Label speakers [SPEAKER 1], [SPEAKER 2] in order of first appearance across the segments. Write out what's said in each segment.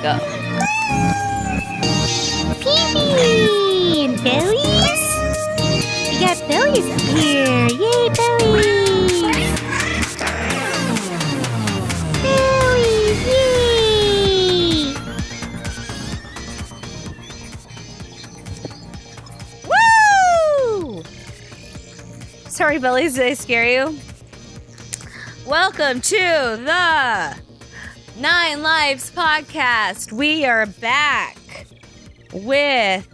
[SPEAKER 1] Go.
[SPEAKER 2] Pee-wee! And bellies? We got bellies up here. Yay, bellies! Bellies, yay!
[SPEAKER 1] Woo! Sorry, bellies, did I scare you? Welcome to the 9 Lives podcast. We are back with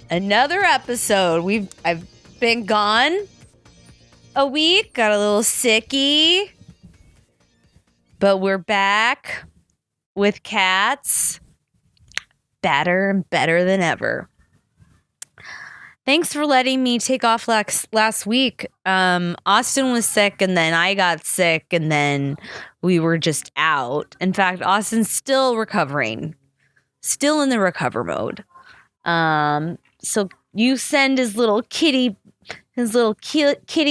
[SPEAKER 1] another episode. I've been gone a week, got a little sicky, but we're back with cats, better and better than ever. Thanks for letting me take off last week. Austin was sick, and then I got sick, and then we were just out. In fact, Austin's still recovering, still in the recover mode. So you send his little kitty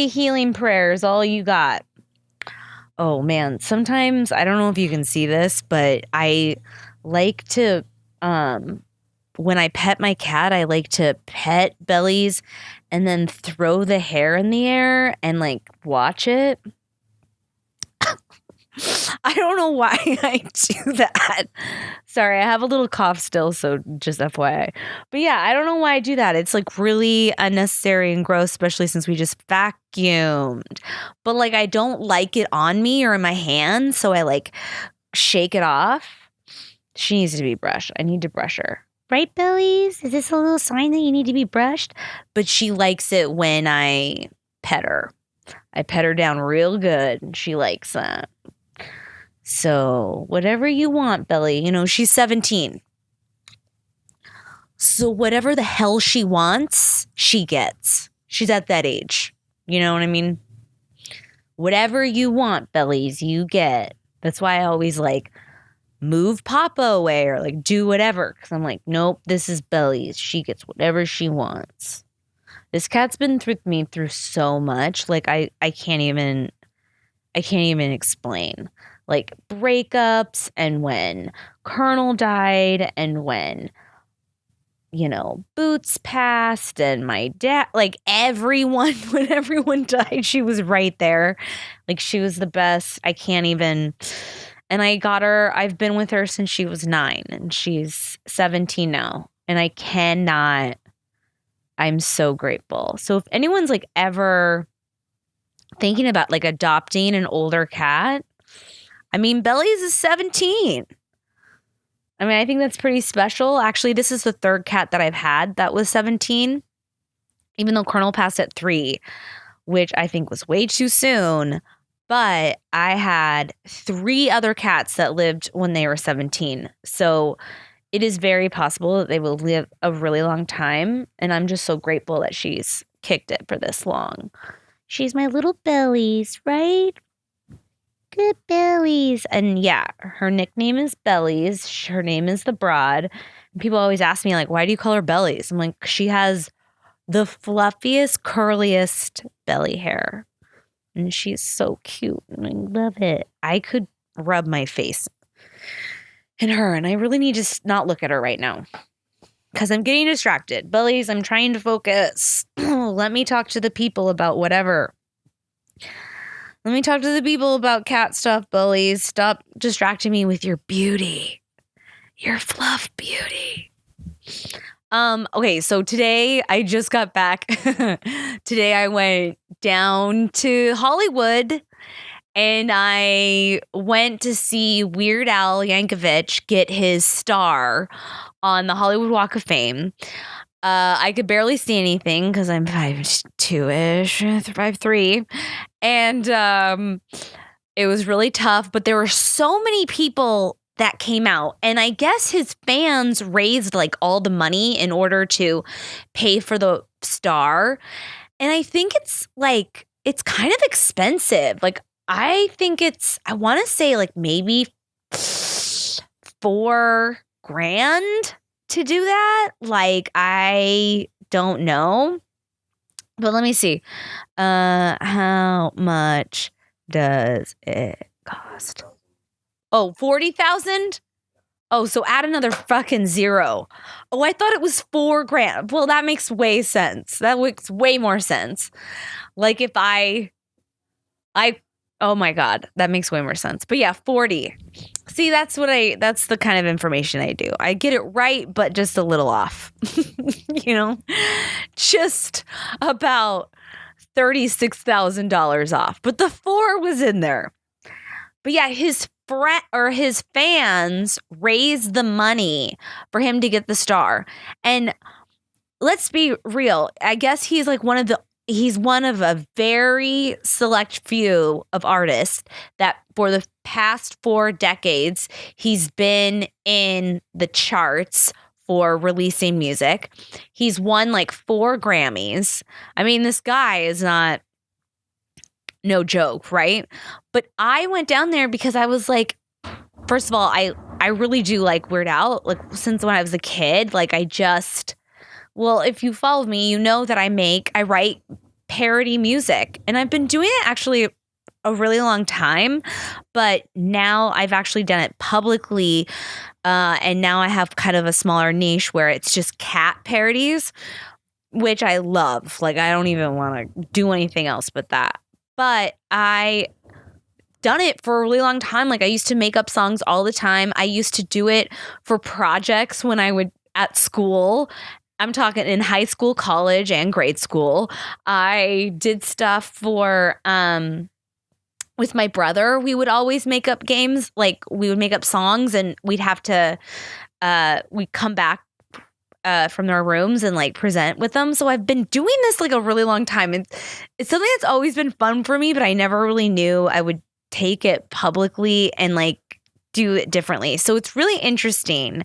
[SPEAKER 1] healing prayers, all you got. Oh man, sometimes I don't know if you can see this, but I like to when I pet my cat, I like to pet bellies and then throw the hair in the air and like watch it. I don't know why I do that. Sorry, I have a little cough still, so just FYI. But yeah, I don't know why I do that. It's like really unnecessary and gross, especially since we just vacuumed. But like I don't like it on me or in my hand, so I like shake it off. She needs to be brushed. I need to brush her. Right, bellies? Is this a little sign that you need to be brushed? But she likes it when I pet her. I pet her down real good, and she likes that. So whatever you want, Belly. You know, she's 17. So whatever the hell she wants, she gets. She's at that age. You know what I mean? Whatever you want, Bellies, you get. That's why I always like move Papa away or like do whatever. Because I'm like, nope, this is Bellies. She gets whatever she wants. This cat's been with me through so much. Like I can't even explain. Like breakups and when Colonel died and when, you know, Boots passed and my dad, like everyone, when everyone died, she was right there. Like she was the best. I can't even. And I got her, I've been with her since she was 9 and she's 17 now. And I cannot, I'm so grateful. So if anyone's like ever thinking about like adopting an older cat, I mean, Bellies is 17. I mean, I think that's pretty special. Actually, this is the third cat that I've had that was 17, even though Colonel passed at 3, which I think was way too soon. But I had 3 other cats that lived when they were 17. So it is very possible that they will live a really long time. And I'm just so grateful that she's kicked it for this long. She's my little Bellies, right? Good Bellies. And yeah, her nickname is Bellies. Her name is the Brawd. And people always ask me, like, why do you call her Bellies? I'm like, she has the fluffiest, curliest belly hair. And she's so cute. And I love it. I could rub my face in her. And I really need to not look at her right now. Because I'm getting distracted. Bellies, I'm trying to focus. Let me talk to the people about whatever. Let me talk to the people about cat stuff, Bellies. Stop distracting me with your beauty. Your fluff beauty. Okay, so today I just got back. Today I went down to Hollywood and I went to see Weird Al Yankovic get his star on the Hollywood Walk of Fame. I could barely see anything because I'm 5'2"-ish, 5'3", and it was really tough. But there were so many people that came out, and I guess his fans raised like all the money in order to pay for the star. And I think it's kind of expensive. Like I think I want to say like maybe $4,000 to do that. Like I don't know. But let me see. How much does it cost? Oh, $40,000? Oh, so add another fucking zero. Oh, I thought it was $4,000. Well, that makes way sense. That makes way more sense. Like if I, oh my God, that makes way more sense. But yeah, 40. See, that's the kind of information I do. I get it right, but just a little off, just about $36,000 off. But the 4 was in there. But yeah, his fans raised the money for him to get the star. And let's be real. I guess he's like he's one of a very select few of artists that for the past 4 decades, he's been in the charts for releasing music. He's won like 4 Grammys. I mean, this guy is not no joke, right? But I went down there because I was like, first of all, I really do like Weird Al. Like since when I was a kid, like well, if you follow me, you know that I write parody music, and I've been doing it actually a really long time, but now I've actually done it publicly, and now I have kind of a smaller niche where it's just cat parodies, which I love. Like I don't even want to do anything else but that. But I done it for a really long time. Like I used to make up songs all the time. I used to do it for projects when I would at school. I'm talking in high school, college, and grade school. I did stuff for with my brother. We would always make up games. Like we would make up songs, and we'd have to we'd come back from their rooms and like present with them. So I've been doing this like a really long time. It's something that's always been fun for me, but I never really knew I would take it publicly and like do it differently. So it's really interesting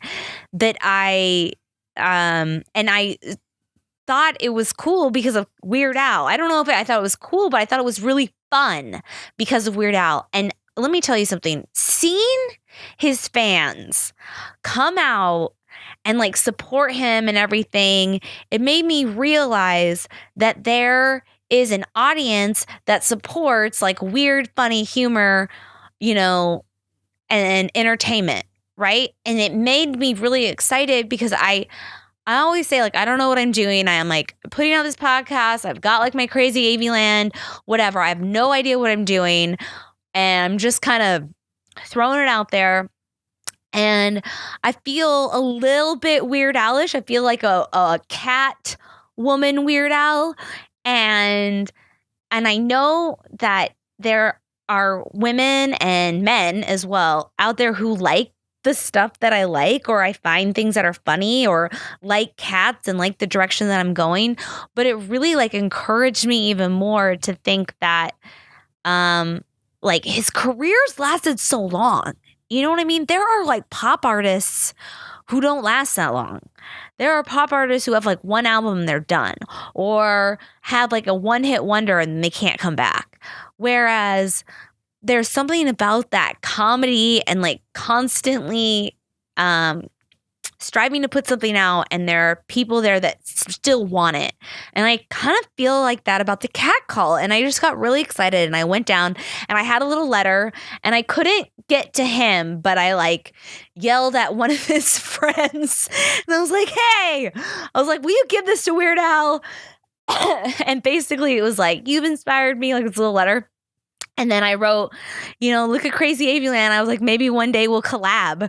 [SPEAKER 1] that I thought it was cool because of Weird Al. I don't know if I thought it was cool, but I thought it was really fun because of Weird Al. And let me tell you something. Seeing his fans come out and like support him and everything, it made me realize that there is an audience that supports like weird, funny humor, and entertainment, right? And it made me really excited because I always say like, I don't know what I'm doing. I am like putting out this podcast. I've got like my crazy Avey land, whatever. I have no idea what I'm doing. And I'm just kind of throwing it out there. And I feel a little bit Weird Al-ish. I feel like a cat woman Weird Al. And I know that there are women and men as well out there who like the stuff that I like, or I find things that are funny, or like cats and like the direction that I'm going. But it really like encouraged me even more to think that like his career's lasted so long. You know what I mean? There are like pop artists who don't last that long. There are pop artists who have like one album and they're done, or have like a one-hit wonder and they can't come back. Whereas there's something about that comedy and like constantly striving to put something out, and there are people there that still want it. And I kind of feel like that about the cat call. And I just got really excited, and I went down and I had a little letter, and I couldn't get to him, but I like yelled at one of his friends, and I was like, hey, will you give this to Weird Al? And basically it was like, you've inspired me, like this little letter. And then I wrote, look at Crazy Avey Land. I was like, maybe one day we'll collab.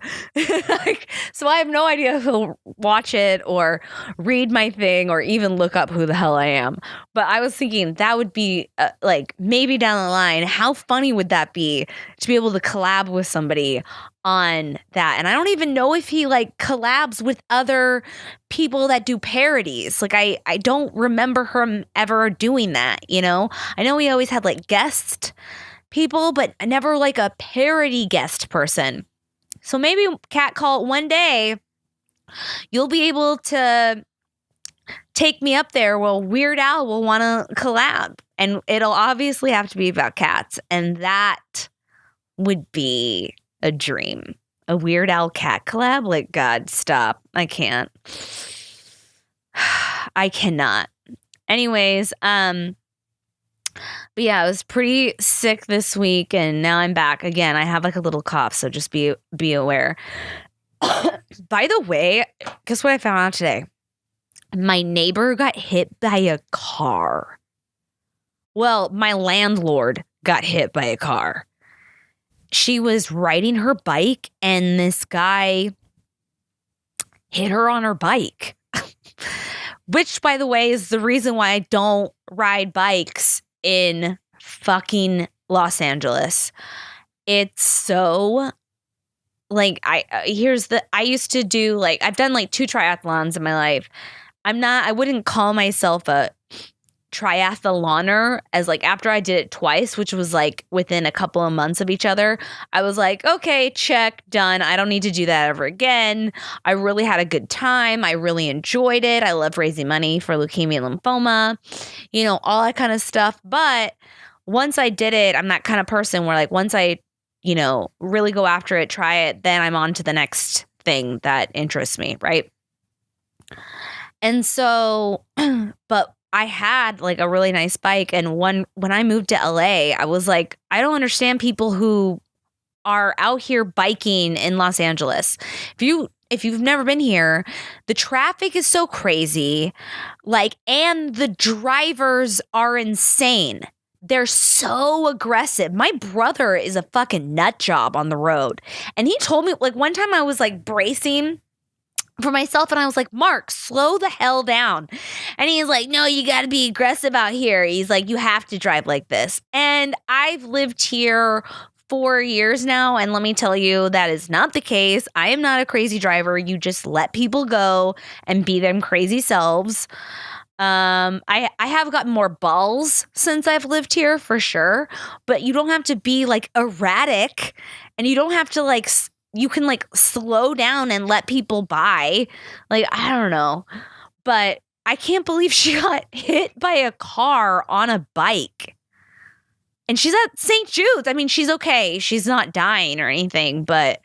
[SPEAKER 1] So I have no idea if he'll watch it or read my thing or even look up who the hell I am. But I was thinking that would be like maybe down the line. How funny would that be to be able to collab with somebody on that? And I don't even know if he like collabs with other people that do parodies. Like I don't remember him ever doing that, I know he always had like guest people, but never like a parody guest person. So maybe Cat Call, one day you'll be able to take me up there. Well, Weird Al will want to collab, and it'll obviously have to be about cats, and that would be a dream. A Weird Al cat collab? Like, God, stop. I can't. I cannot. Anyways, but yeah, I was pretty sick this week, and now I'm back again. I have like a little cough, so just be aware. By the way, guess what I found out today? My neighbor got hit by a car. Well, my landlord got hit by a car. She was riding her bike and this guy hit her on her bike. Which, by the way, is the reason why I don't ride bikes in fucking Los Angeles. It's so, like, I used to do, like, I've done, like, 2 triathlons in my life. I wouldn't call myself a triathloner, as, like, after I did it twice, which was, like, within a couple of months of each other, I was like, okay, check, done. I don't need to do that ever again. I really had a good time. I really enjoyed it. I love raising money for leukemia and lymphoma, all that kind of stuff. But once I did it, I'm that kind of person where, like, once I, really go after it, try it, then I'm on to the next thing that interests me, right? And so, but I had, like, a really nice bike, and when I moved to LA, I was like, I don't understand people who are out here biking in Los Angeles. If you've never been here, the traffic is so crazy, like, and the drivers are insane. They're so aggressive. My brother is a fucking nut job on the road, and he told me, like, one time I was, like, bracing for myself, and I was like, Mark, slow the hell down. And he's like, no, you got to be aggressive out here. He's like, you have to drive like this. And I've lived here 4 years now, and let me tell you, that is not the case. I am not a crazy driver. You just let people go and be them crazy selves. I have gotten more balls since I've lived here, for sure, but you don't have to be, like, erratic, and you don't have to, like, you can, like, slow down and let people by. Like, I don't know. But I can't believe she got hit by a car on a bike. And she's at St. Jude's. I mean, she's okay. She's not dying or anything, but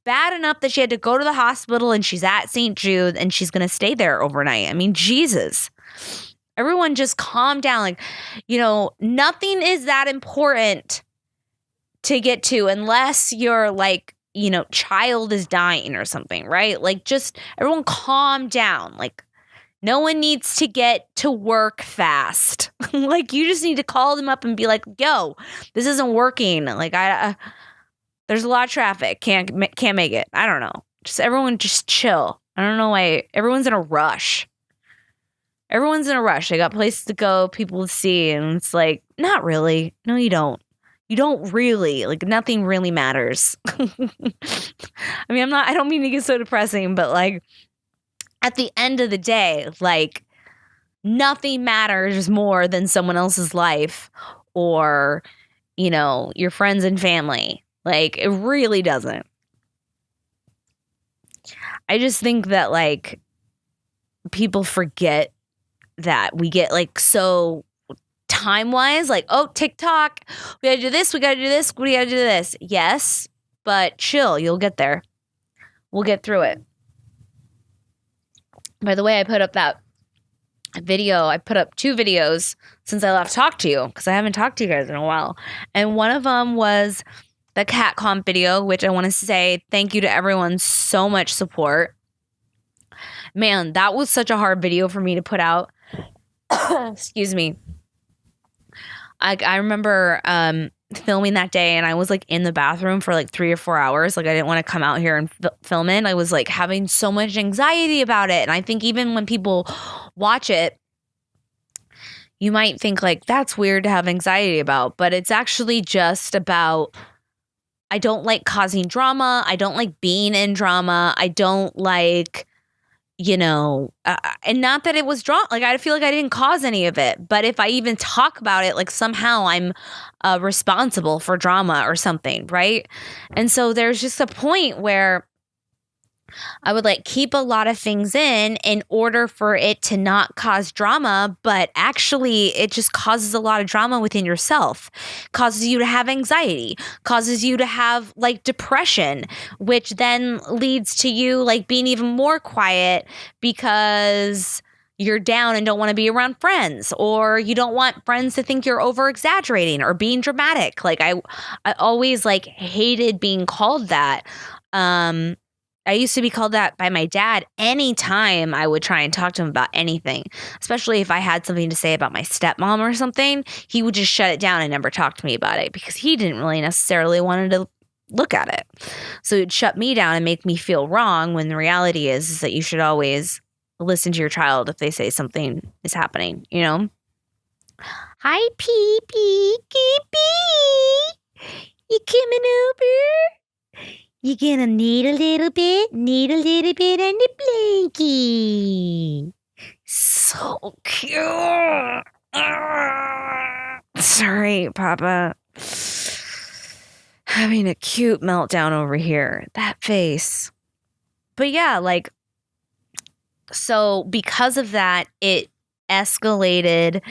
[SPEAKER 1] bad enough that she had to go to the hospital, and she's at St. Jude's, and she's going to stay there overnight. I mean, Jesus. Everyone just calm down. Like, nothing is that important to get to unless you're, like, child is dying or something, right? Like, just everyone calm down. Like, no one needs to get to work fast. Like, you just need to call them up and be like, yo, this isn't working. Like, there's a lot of traffic. Can't make it. I don't know. Just everyone just chill. I don't know why everyone's in a rush. Everyone's in a rush. They got places to go, people to see, and it's like, not really. No, you don't. You don't really, like, nothing really matters. I mean, I don't mean to get so depressing, but, like, at the end of the day, like, nothing matters more than someone else's life or, your friends and family. Like, it really doesn't. I just think that, like, people forget that we get, like, so time-wise, like, oh, TikTok, we gotta do this, we gotta do this. Yes, but chill, you'll get there. We'll get through it. By the way, I put up that video. I put up 2 videos since I last talked to you, because I haven't talked to you guys in a while. And one of them was the cat comp video, which I want to say thank you to everyone, so much support. Man, that was such a hard video for me to put out. Excuse me. I remember filming that day, and I was, like, in the bathroom for, like, 3 or 4 hours. Like, I didn't want to come out here and film it. I was, like, having so much anxiety about it. And I think even when people watch it, you might think, like, that's weird to have anxiety about. But it's actually just about, I don't like causing drama. I don't like being in drama. I don't like, and not that it was drama. Like, I feel like I didn't cause any of it. But if I even talk about it, like, somehow I'm responsible for drama or something, right? And so there's just a point where I would, like, keep a lot of things in order for it to not cause drama, but actually it just causes a lot of drama within yourself, causes you to have anxiety, causes you to have, like, depression, which then leads to you, like, being even more quiet because you're down and don't want to be around friends, or you don't want friends to think you're over exaggerating or being dramatic. Like, I always, like, hated being called that. I used to be called that by my dad anytime I would try and talk to him about anything, especially if I had something to say about my stepmom or something. He would just shut it down and never talk to me about it because he didn't really necessarily want to look at it. So he'd shut me down and make me feel wrong when the reality is that you should always listen to your child if they say something is happening, you know?
[SPEAKER 2] Hi, Pee-Pee. You coming over? You gonna need a little bit on the blankie.
[SPEAKER 1] So cute. Sorry, Papa. Having a cute meltdown over here. That face. But yeah, like, so because of that, it escalated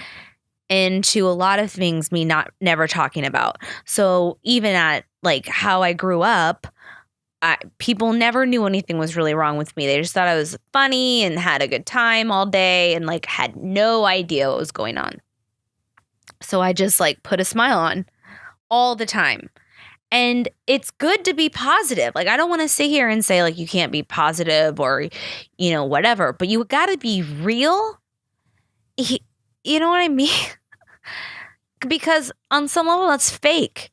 [SPEAKER 1] into a lot of things me never talking about. So even at like how I grew up, people never knew anything was really wrong with me. They just thought I was funny and had a good time all day and like had no idea what was going on. So I just like put a smile on all the time. And it's good to be positive. Like, I don't want to sit here and say like you can't be positive or, you know, whatever, but you got to be real. You know what I mean? Because on some level that's fake.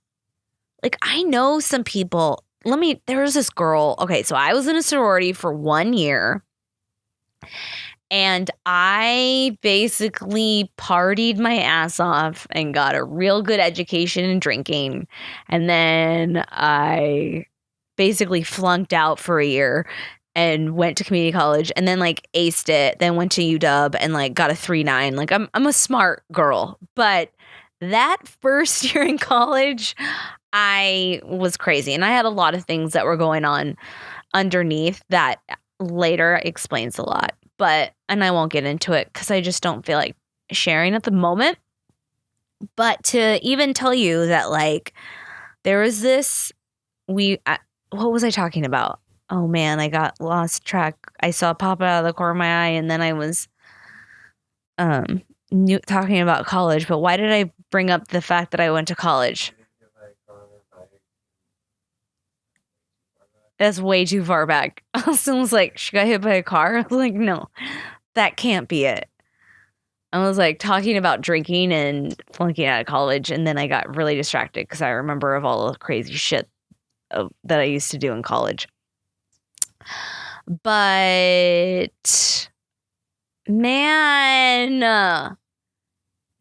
[SPEAKER 1] Like, I know some people. There was this girl. Okay, so I was in a sorority for 1 year. And I basically partied my ass off and got a real good education in drinking. And then I basically flunked out for a year and went to community college and then like aced it, then went to UW and like got a 3.9. Like I'm a smart girl. But that first year in college, I was crazy. And I had a lot of things that were going on underneath that later explains a lot. And I won't get into it because I just don't feel like sharing at the moment. But to even tell you that, like, there was this, what was I talking about? Oh man, I got lost track. I saw it pop out of the corner of my eye and then I was talking about college. But why did I bring up the fact that I went to college? That's way too far back. Austin was like, she got hit by a car? I was like, no, that can't be it. I was like talking about drinking and flunking out of college, and then I got really distracted because I remember of all the crazy shit that I used to do in college. But, man,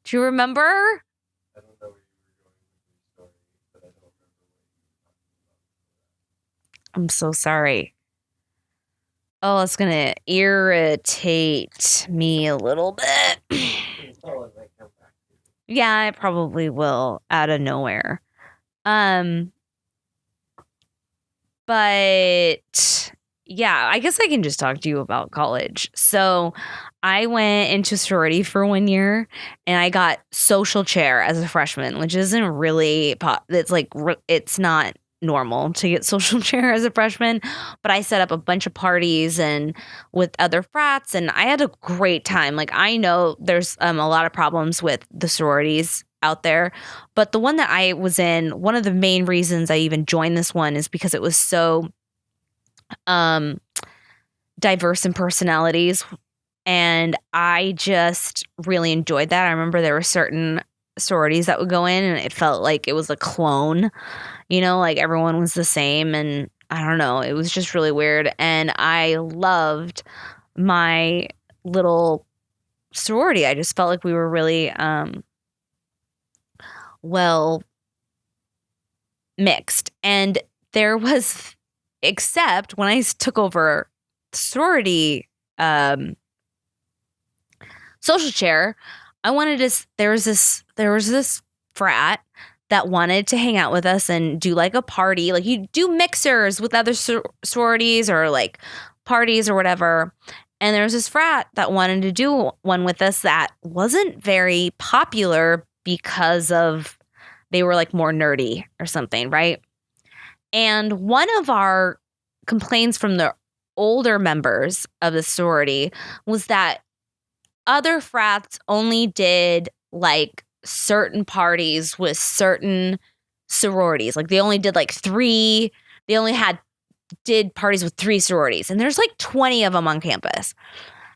[SPEAKER 1] do you remember? I'm so sorry. Oh, it's going to irritate me a little bit. Yeah, I probably will out of nowhere. But yeah, I guess I can just talk to you about college. So I went into sorority for 1 year and I got social chair as a freshman, which isn't really, it's not normal to get social chair as a freshman, but I set up a bunch of parties and with other frats and I had a great time. Like, I know there's a lot of problems with the sororities out there, but the one that I was in, one of the main reasons I even joined this one is because it was so diverse in personalities, and I just really enjoyed that. I remember there were certain sororities that would go in and it felt like it was a clone, you know, like everyone was the same, and I don't know, it was just really weird. And I loved my little sorority. I just felt like we were really well mixed. And there was, except when I took over sorority social chair, I wanted to, there was this frat that wanted to hang out with us and do like a party. Like, you do mixers with other sororities or like parties or whatever. And there was this frat that wanted to do one with us that wasn't very popular because of, they were like more nerdy or something, right? And one of our complaints from the older members of the sorority was that other frats only did like certain parties with certain sororities. Like, they only did like 3, they only had did parties with 3 sororities, and there's like 20 of them on campus.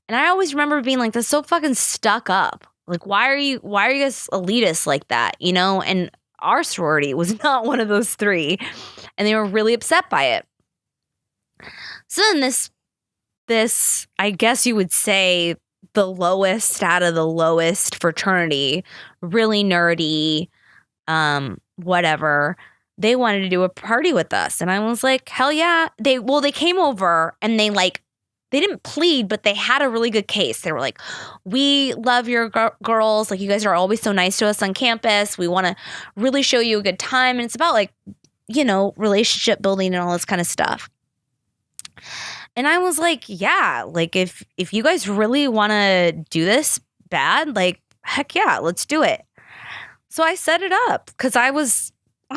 [SPEAKER 1] And I always remember being like, that's so fucking stuck up. Like, why are you guys elitist like that? You know? And our sorority was not one of those 3, and they were really upset by it. So then this, I guess you would say, the lowest out of the lowest fraternity, really nerdy, whatever, they wanted to do a party with us. And I was like, hell yeah. They came over and they didn't plead, but they had a really good case. They were like, we love your girls. Like, you guys are always so nice to us on campus. We want to really show you a good time. And it's about like, you know, relationship building and all this kind of stuff. And I was like, yeah, like if you guys really want to do this bad, like, heck yeah, let's do it. So I set it up because I'm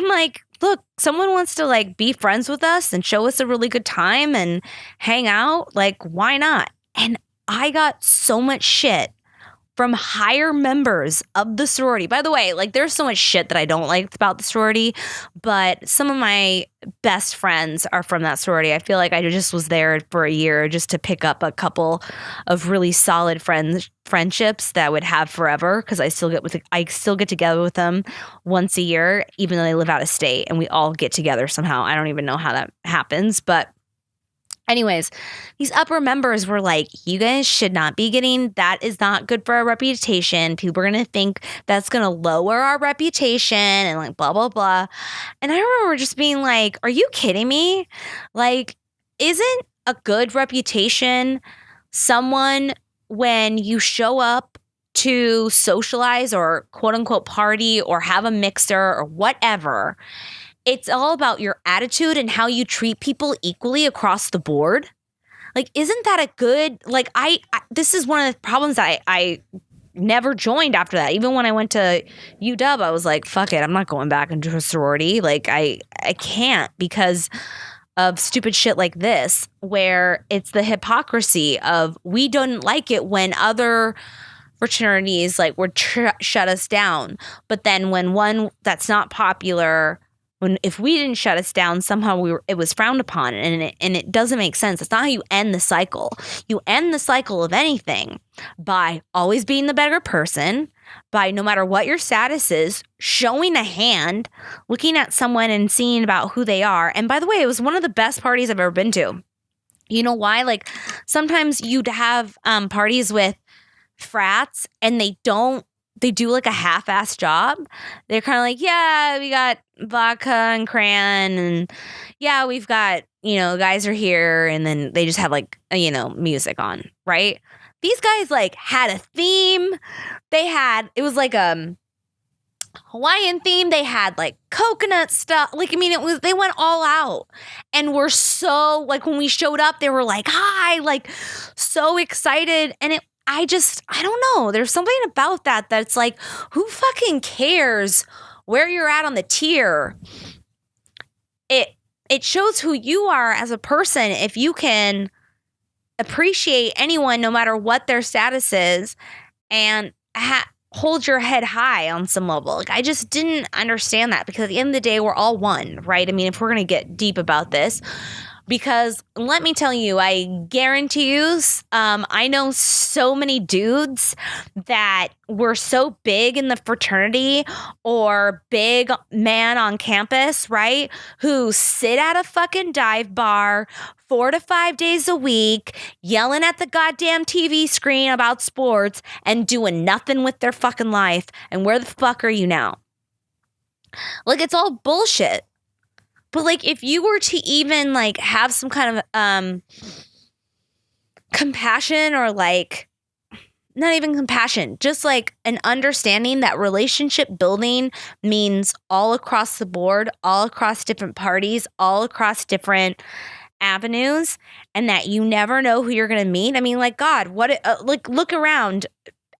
[SPEAKER 1] like, look, someone wants to like be friends with us and show us a really good time and hang out. Like, why not? And I got so much shit from higher members of the sorority. By the way, like, there's so much shit that I don't like about the sorority, but some of my best friends are from that sorority. I feel like I just was there for a year just to pick up a couple of really solid friendships that I would have forever, because I still get together with them once a year, even though they live out of state, and we all get together somehow. I don't even know how that happens, but anyways, these upper members were like, you guys should not be getting, that is not good for our reputation. People are going to think that's going to lower our reputation and like blah, blah, blah. And I remember just being like, are you kidding me? Like, isn't a good reputation someone when you show up to socialize or quote unquote party or have a mixer or whatever, it's all about your attitude and how you treat people equally across the board? Like, isn't that a good, like, this is one of the problems that I never joined after that. Even when I went to UW, I was like, fuck it, I'm not going back into a sorority. Like, I can't, because of stupid shit like this, where it's the hypocrisy of, we don't like it when other fraternities like would shut us down. But then when one that's not popular, if we didn't shut us down, somehow it was frowned upon, and it doesn't make sense. It's not how you end the cycle. You end the cycle of anything by always being the better person, by, no matter what your status is, showing a hand, looking at someone and seeing about who they are. And by the way, it was one of the best parties I've ever been to. You know why? Like, sometimes you'd have parties with frats and they do like a half-assed job. They're kind of like, yeah, we got vodka and crayon, and yeah, we've got, you know, guys are here, and then they just have like, you know, music on, right? These guys like had a theme. It was like a Hawaiian theme. They had like coconut stuff. Like, I mean, they went all out, and we're so, like, when we showed up, they were like, hi, like, so excited. And I don't know. There's something about that that's like, who fucking cares where you're at on the tier? It shows who you are as a person if you can appreciate anyone no matter what their status is, and hold your head high on some level. Like, I just didn't understand that, because at the end of the day, we're all one, right? I mean, if we're going to get deep about this, because let me tell you, I guarantee you, I know so many dudes that were so big in the fraternity or big man on campus, right? Who sit at a fucking dive bar 4 to 5 days a week, yelling at the goddamn TV screen about sports and doing nothing with their fucking life. And where the fuck are you now? Like, it's all bullshit. But like, if you were to even like have some kind of compassion, or like, not even compassion, just like an understanding that relationship building means all across the board, all across different parties, all across different avenues, and that you never know who you're going to meet. I mean, like, God, like, look around.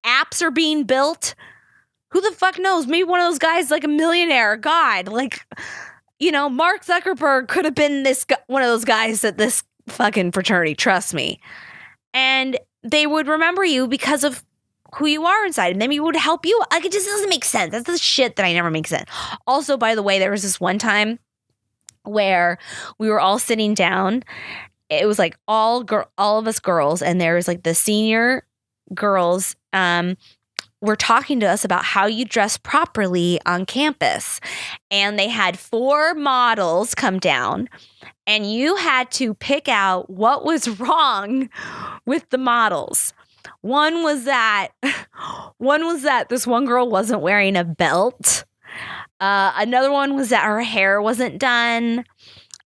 [SPEAKER 1] Apps are being built. Who the fuck knows? Maybe one of those guys is like a millionaire. God, like, you know, Mark Zuckerberg could have been one of those guys at this fucking fraternity, trust me. And they would remember you because of who you are inside, and maybe it would help you. Like, it just doesn't make sense. That's the shit that I never make sense. Also, by the way, there was this one time where we were all sitting down. It was like all of us girls, and there was like the senior girls were talking to us about how you dress properly on campus. And they had 4 models come down, and you had to pick out what was wrong with the models. One was that this one girl wasn't wearing a belt. Another one was that her hair wasn't done.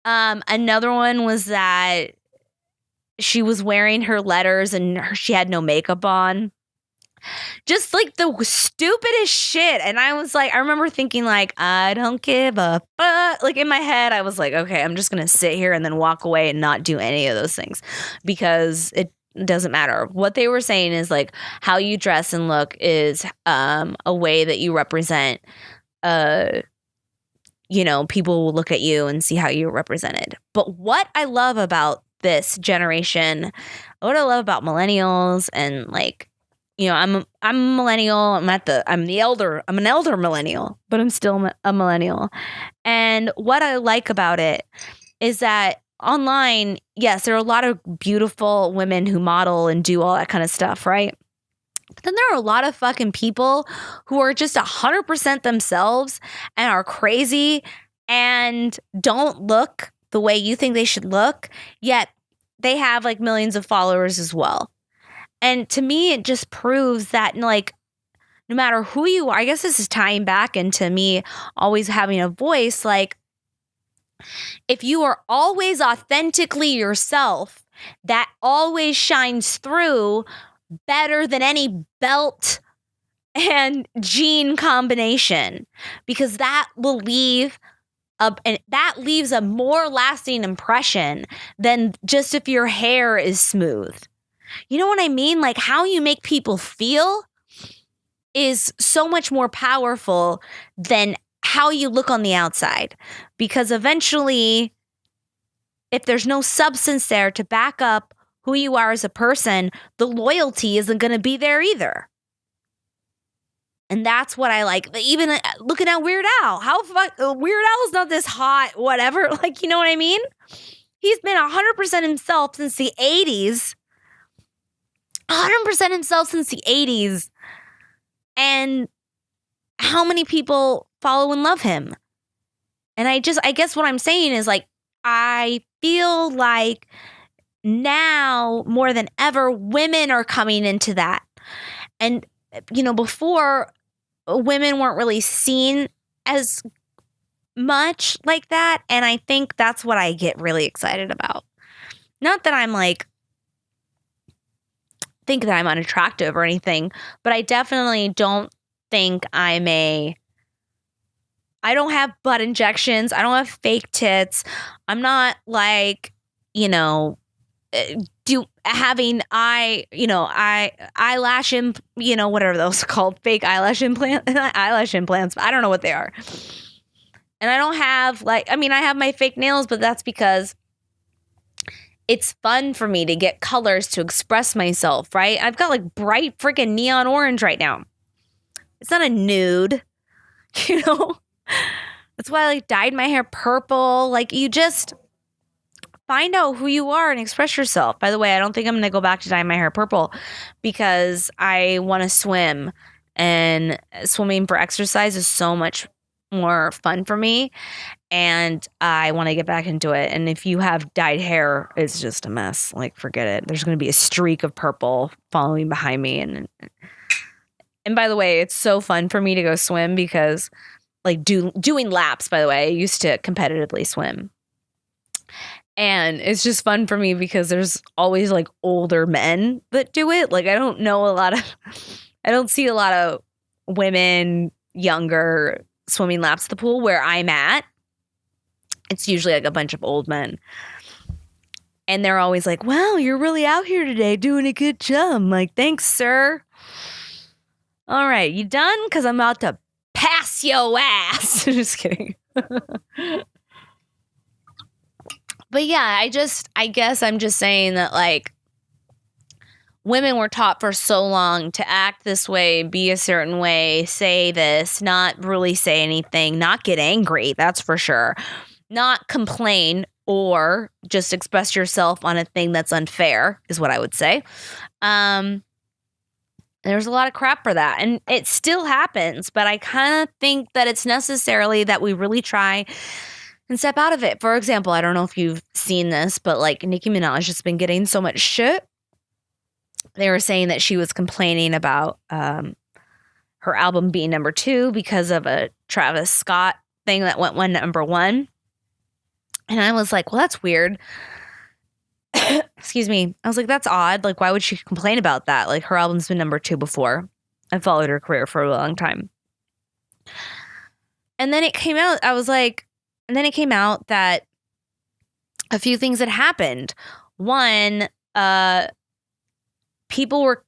[SPEAKER 1] Another one was that she was wearing her letters and she had no makeup on. Just like the stupidest shit. And I was like, I remember thinking like, I don't give a fuck. Like in my head, I was like, okay, I'm just going to sit here and then walk away and not do any of those things because it doesn't matter. What they were saying is like how you dress and look is a way that you represent, people will look at you and see how you're represented. But what I love about this generation, what I love about millennials and like, I'm a millennial. I'm an elder millennial, but I'm still a millennial. And what I like about it is that online, yes, there are a lot of beautiful women who model and do all that kind of stuff, right? But then there are a lot of fucking people who are just 100% themselves and are crazy and don't look the way you think they should look, yet they have like millions of followers as well. And to me, it just proves that like no matter who you are, I guess this is tying back into me always having a voice. Like if you are always authentically yourself, that always shines through better than any belt and jean combination, because that will leaves a more lasting impression than just if your hair is smooth. You know what I mean? Like how you make people feel is so much more powerful than how you look on the outside. Because eventually, if there's no substance there to back up who you are as a person, the loyalty isn't going to be there either. And that's what I like. Even looking at Weird Al. Weird Al's not this hot, whatever. Like, you know what I mean? He's been 100% himself since the 80s. 100% himself since the 80s. And how many people follow and love him? And I guess what I'm saying is like, I feel like now more than ever, women are coming into that. And, before women weren't really seen as much like that. And I think that's what I get really excited about. Not that I'm like, think that I'm unattractive or anything, but I definitely don't think I don't have butt injections. I don't have fake tits. I'm not like, eyelash whatever those are called, fake eyelash implants. I don't know what they are. And I don't have I have my fake nails, but that's because it's fun for me to get colors to express myself, right? I've got like bright freaking neon orange right now. It's not a nude, That's why I like dyed my hair purple. Like you just find out who you are and express yourself. By the way, I don't think I'm going to go back to dyeing my hair purple because I want to swim, and swimming for exercise is so much more fun for me, and I want to get back into it. And if you have dyed hair, it's just a mess. Like forget it. There's going to be a streak of purple following behind me. And by the way, it's so fun for me to go swim because like doing laps, by the way, I used to competitively swim. And it's just fun for me because there's always like older men that do it. Like I don't see a lot of women younger swimming laps at the pool where I'm at. It's usually like a bunch of old men. And they're always like, wow, you're really out here today doing a good job. I'm like, thanks, sir. All right, you done? Because I'm about to pass your ass. Just kidding. But yeah, I guess I'm just saying that like women were taught for so long to act this way, be a certain way, say this, not really say anything, not get angry. That's for sure. not complain or just express yourself on a thing that's unfair is what I would say. There's a lot of crap for that, and it still happens, but I kind of think that it's necessarily that we really try and step out of it. For example, I don't know if you've seen this, but like Nicki Minaj has been getting so much shit. They were saying that she was complaining about her album being number 2 because of a Travis Scott thing that went number 1. And I was like, well, that's weird. Excuse me. I was like, that's odd. Like, why would she complain about that? Like, her album's been number 2 before. I followed her career for a long time. And then it came out, it came out that a few things had happened. One, people were,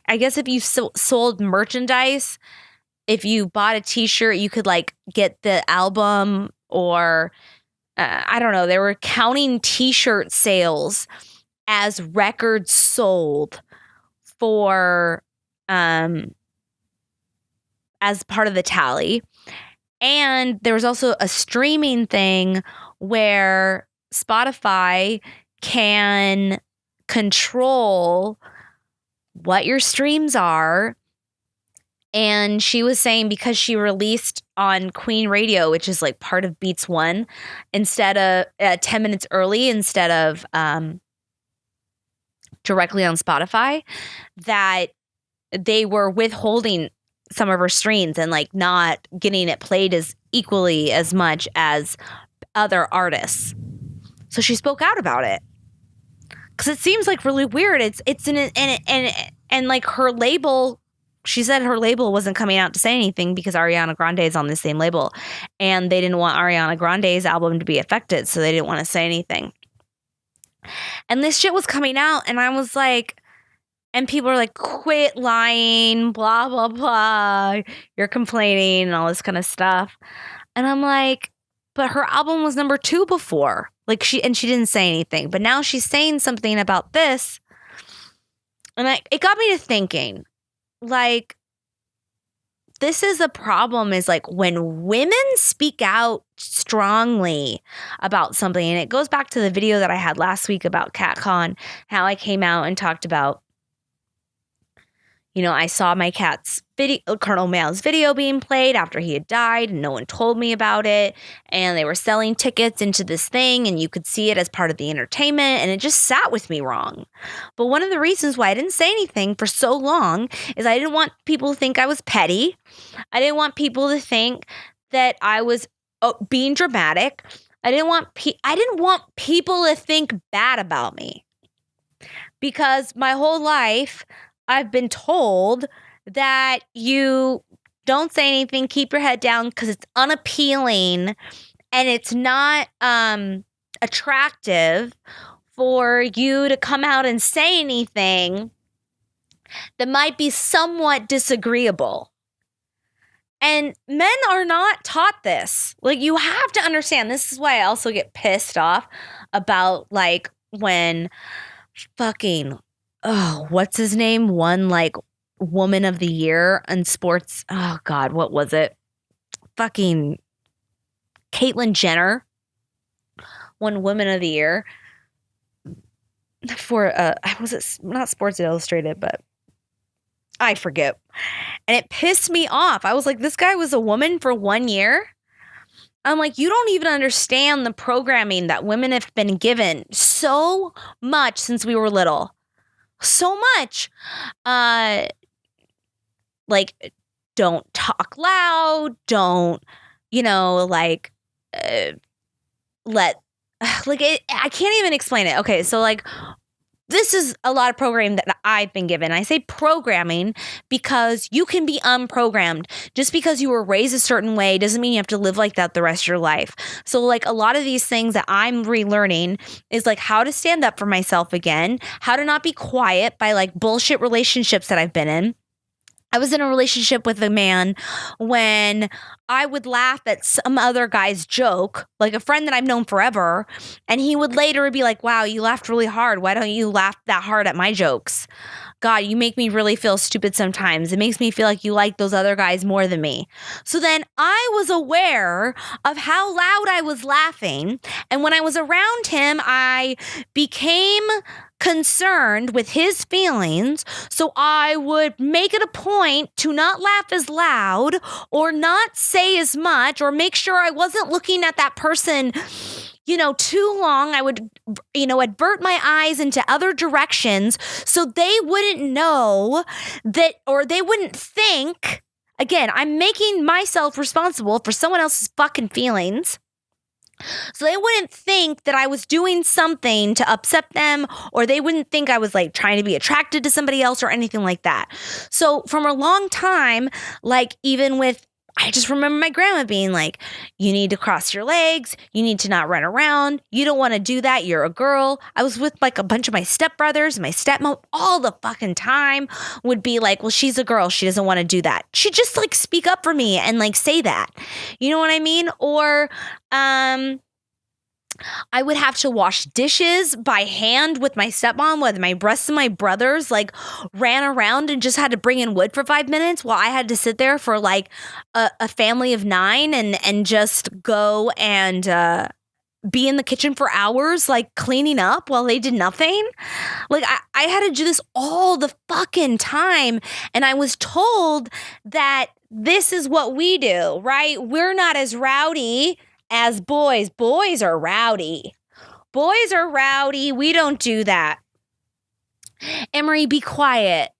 [SPEAKER 1] I guess if you sold merchandise, if you bought a t-shirt, you could like get the album, or I don't know, they were counting t-shirt sales as records sold for as part of the tally. And there was also a streaming thing where Spotify can control what your streams are. And she was saying because she released on Queen Radio, which is like part of Beats One, instead of 10 minutes early, instead of directly on Spotify, that they were withholding some of her streams and like not getting it played as equally as much as other artists. So she spoke out about it because it seems like really weird. It's in and like her label. She said her label wasn't coming out to say anything because Ariana Grande is on the same label, and they didn't want Ariana Grande's album to be affected, so they didn't want to say anything. And this shit was coming out, and I was like, and people were like, quit lying, blah, blah, blah. You're complaining and all this kind of stuff. And I'm like, but her album was number 2 before. Like she didn't say anything, but now she's saying something about this. And it got me to thinking, like, this is a problem, is like when women speak out strongly about something, and it goes back to the video that I had last week about CatCon, how I came out and talked about, you know, I saw my cat's video, Colonel Mao's video being played after he had died, and no one told me about it. And they were selling tickets into this thing, and you could see it as part of the entertainment, and it just sat with me wrong. But one of the reasons why I didn't say anything for so long is I didn't want people to think I was petty. I didn't want people to think that I was being dramatic. I didn't want people to think bad about me, because my whole life I've been told that you don't say anything, keep your head down, because it's unappealing and it's not attractive for you to come out and say anything that might be somewhat disagreeable. And men are not taught this. Like, you have to understand, this is why I also get pissed off about like when fucking what's his name? Won like Woman of the Year in sports. Oh God, what was it? Fucking Caitlyn Jenner won Woman of the Year for was it not Sports Illustrated, but I forget. And it pissed me off. I was like, this guy was a woman for 1 year. I'm like, you don't even understand the programming that women have been given so much since we were little. So much. Like, don't talk loud. Don't, like, let, like, I can't even explain it. Okay, so, like, this is a lot of programming that I've been given. I say programming because you can be unprogrammed. Just because you were raised a certain way doesn't mean you have to live like that the rest of your life. So like a lot of these things that I'm relearning is like how to stand up for myself again, how to not be quiet by like bullshit relationships that I've been in, I was in a relationship with a man when I would laugh at some other guy's joke, like a friend that I've known forever, and he would later be like, wow, you laughed really hard. Why don't you laugh that hard at my jokes? God, you make me really feel stupid sometimes. It makes me feel like you like those other guys more than me. So then I was aware of how loud I was laughing. And when I was around him, I became concerned with his feelings. So I would make it a point to not laugh as loud or not say as much or make sure I wasn't looking at that person too long. I would, advert my eyes into other directions so they wouldn't know that, or they wouldn't think, again, I'm making myself responsible for someone else's fucking feelings. So they wouldn't think that I was doing something to upset them, or they wouldn't think I was like trying to be attracted to somebody else or anything like that. So from a long time, like even with, I just remember my grandma being like, you need to cross your legs. You need to not run around. You don't want to do that. You're a girl. I was with like a bunch of my stepbrothers, my stepmom, all the fucking time would be like, well, she's a girl. She doesn't want to do that. She'd just like speak up for me and like say that. You know what I mean? Or, I would have to wash dishes by hand with my stepmom, with my rest of my brothers like ran around and just had to bring in wood for 5 minutes while I had to sit there for like a family of 9 and just go and be in the kitchen for hours, like cleaning up while they did nothing. Like I had to do this all the fucking time. And I was told that this is what we do, right? We're not as rowdy as boys. Boys are rowdy. Boys are rowdy. We don't do that. Emery, be quiet.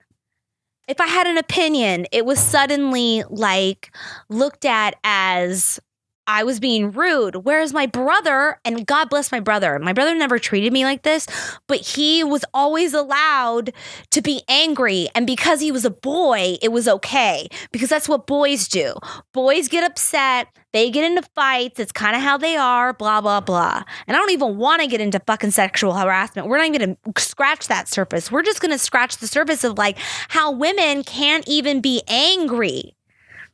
[SPEAKER 1] If I had an opinion, it was suddenly like looked at as I was being rude. Whereas my brother, and God bless my brother never treated me like this, but he was always allowed to be angry. And because he was a boy, it was okay, because that's what boys do. Boys get upset. They get into fights. It's kind of how they are, blah, blah, blah. And I don't even want to get into fucking sexual harassment. We're not even going to scratch that surface. We're just going to scratch the surface of like how women can't even be angry,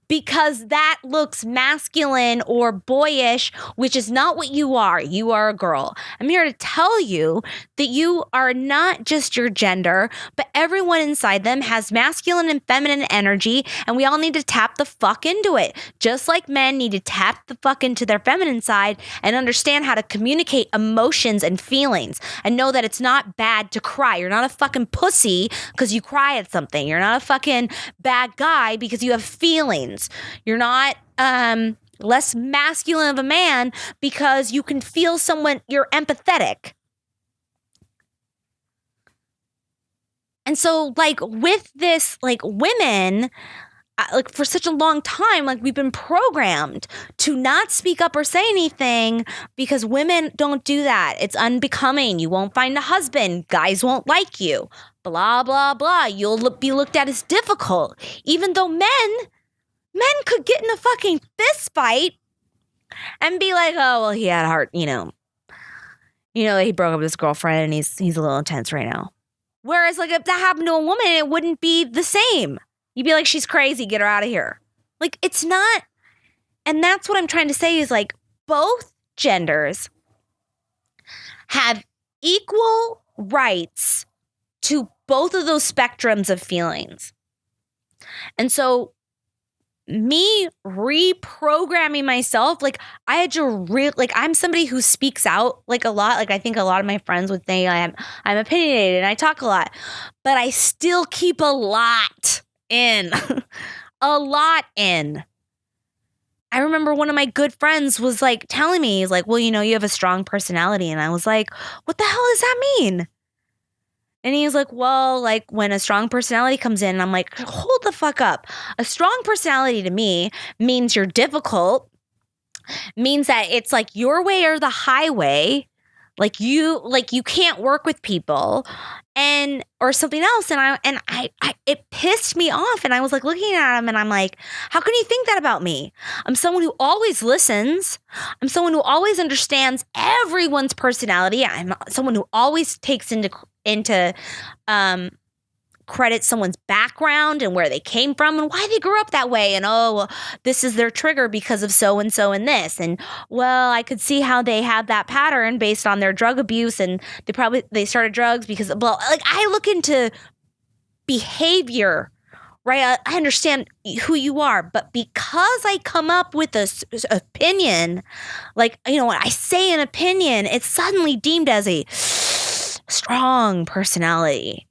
[SPEAKER 1] because that looks masculine or boyish, which is not what you are. You are a girl. I'm here to tell you that you are not just your gender, but everyone inside them has masculine and feminine energy, and we all need to tap the fuck into it. Just like men need to tap the fuck into their feminine side and understand how to communicate emotions and feelings and know that it's not bad to cry. You're not a fucking pussy because you cry at something. You're not a fucking bad guy because you have feelings. You're not less masculine of a man because you can feel someone, you're empathetic. And so like with this, like women, like for such a long time, like we've been programmed to not speak up or say anything because women don't do that. It's unbecoming. You won't find a husband. Guys won't like you. Blah, blah, blah. You'll be looked at as difficult. Even though men could get in a fucking fist fight and be like, oh, well, he had a heart, he broke up with his girlfriend and he's a little intense right now. Whereas like if that happened to a woman, it wouldn't be the same. You'd be like, she's crazy, get her out of here. Like it's not. And that's what I'm trying to say is like both genders have equal rights to both of those spectrums of feelings. And so me reprogramming myself, like I had to I'm somebody who speaks out like a lot. Like I think a lot of my friends would say I'm opinionated and I talk a lot, but I still keep a lot in, a lot in. I remember one of my good friends was like telling me, he's like, well, you have a strong personality. And I was like, what the hell does that mean? And he was like, well, like when a strong personality comes in, I'm like, hold the fuck up. A strong personality to me means you're difficult, means that it's like your way or the highway. Like you can't work with people or something else. And I it pissed me off. And I was like looking at him and I'm like, how can you think that about me? I'm someone who always listens. I'm someone who always understands everyone's personality. I'm someone who always takes into credit someone's background and where they came from and why they grew up that way. And, oh, this is their trigger because of so-and-so and this. And, well, I could see how they have that pattern based on their drug abuse. And they started drugs because of, well, like, I look into behavior, right? I understand who you are, but because I come up with this opinion, like, you know, when I say an opinion, it's suddenly deemed as a strong personality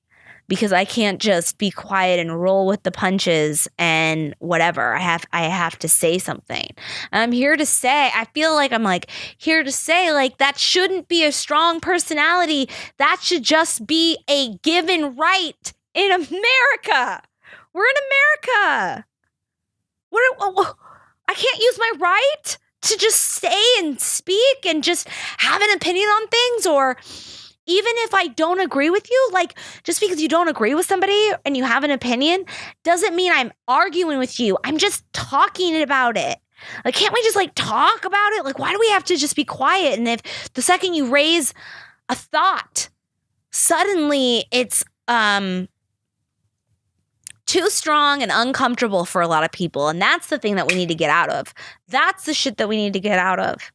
[SPEAKER 1] because I can't just be quiet and roll with the punches and whatever. I have to say something. And I'm here to say, I feel like I'm like here to say, like, that shouldn't be a strong personality. That should just be a given right in America. We're in America. I can't use my right to just say and speak and just have an opinion on things, or even if I don't agree with you, like, just because you don't agree with somebody and you have an opinion doesn't mean I'm arguing with you. I'm just talking about it. Like, can't we just like talk about it? Like, why do we have to just be quiet? And if the second you raise a thought, suddenly it's too strong and uncomfortable for a lot of people. And that's the thing that we need to get out of. That's the shit that we need to get out of.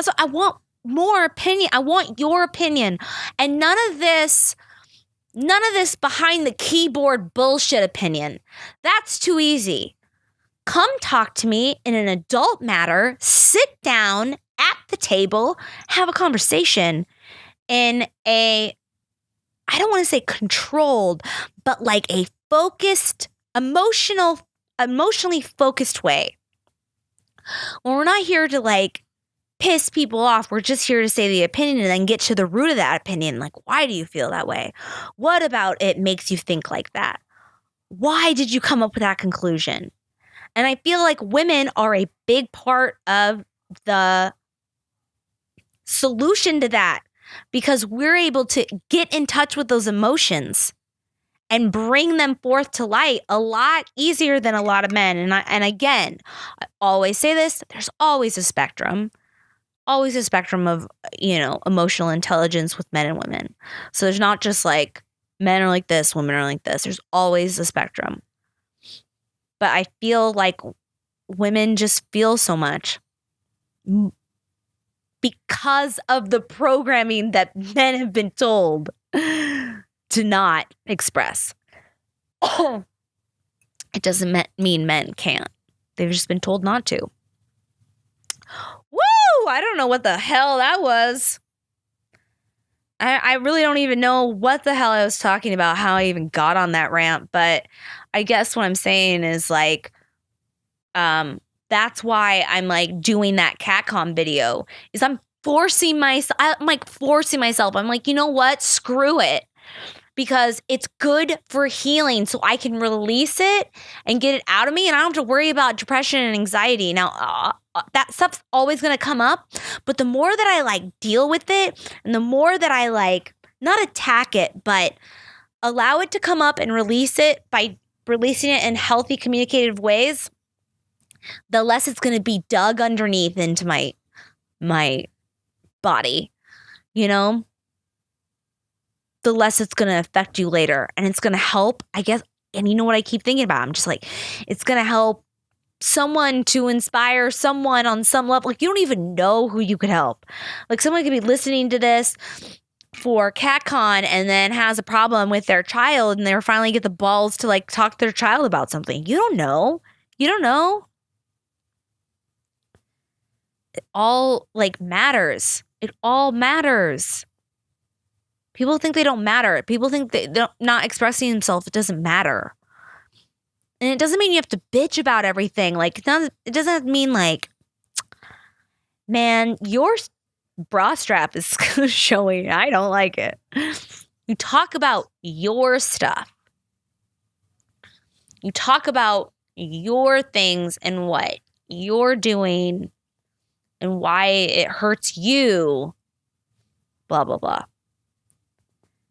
[SPEAKER 1] So I want more opinion. I want your opinion. And none of this behind the keyboard bullshit opinion. That's too easy. Come talk to me in an adult matter. Sit down at the table, have a conversation in a, I don't want to say controlled, but like a focused, emotionally focused way. Well, we're not here to like piss people off. We're just here to say the opinion and then get to the root of that opinion. Like, why do you feel that way? What about it makes you think like that? Why did you come up with that conclusion? And I feel like women are a big part of the solution to that because we're able to get in touch with those emotions and bring them forth to light a lot easier than a lot of men. And again, I always say this, there's always a spectrum of, you know, emotional intelligence with men and women. So there's not just like men are like this, women are like this. There's always a spectrum. But I feel like women just feel so much because of the programming that men have been told to not express. It doesn't mean men can't. They've just been told not to. Woo! I don't know what the hell that was. I really don't even know what the hell I was talking about, how I even got on that rant. But I guess what I'm saying is like, that's why I'm like doing that CatCon video is I'm forcing myself. I'm like, you know what? Screw it. Because it's good for healing so I can release it and get it out of me and I don't have to worry about depression and anxiety. Now, that stuff's always going to come up, but the more that I like deal with it and the more that I like not attack it, but allow it to come up and release it by releasing it in healthy communicative ways, the less it's going to be dug underneath into my body, you know? The less it's going to affect you later. And it's going to help, I guess. And you know what I keep thinking about? I'm just like, it's going to help someone to inspire someone on some level. Like, you don't even know who you could help. Like, someone could be listening to this for CatCon and then has a problem with their child and they finally get the balls to like talk to their child about something. You don't know. You don't know. It all like matters. It all matters. People think they don't matter. People think they're not expressing themselves. It doesn't matter. And it doesn't mean you have to bitch about everything. Like, it doesn't mean like, man, your bra strap is showing. I don't like it. You talk about your stuff. You talk about your things and what you're doing and why it hurts you. Blah, blah, blah.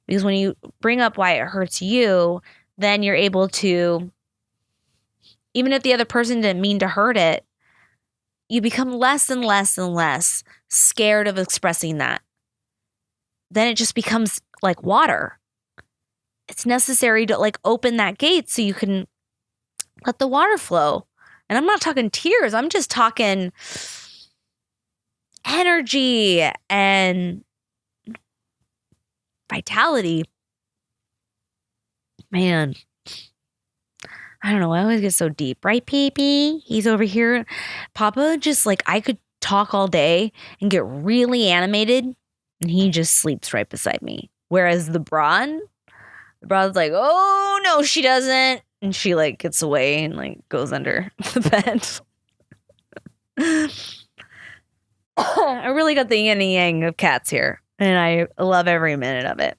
[SPEAKER 1] Because when you bring up why it hurts you, then you're able to, even if the other person didn't mean to hurt it, you become less and less and less scared of expressing that. Then it just becomes like water. it's necessary to like open that gate so you can let the water flow. And I'm not talking tears. I'm just talking energy and vitality. Man, I don't know. I always get so deep, right, Pee-Pee? He's over here. Papa just like, I could talk all day and get really animated, and he just sleeps right beside me. Whereas the Brawd's like, oh, no, she doesn't. And she like gets away and like goes under the bed. I really got the yin and yang of cats here, and I love every minute of it.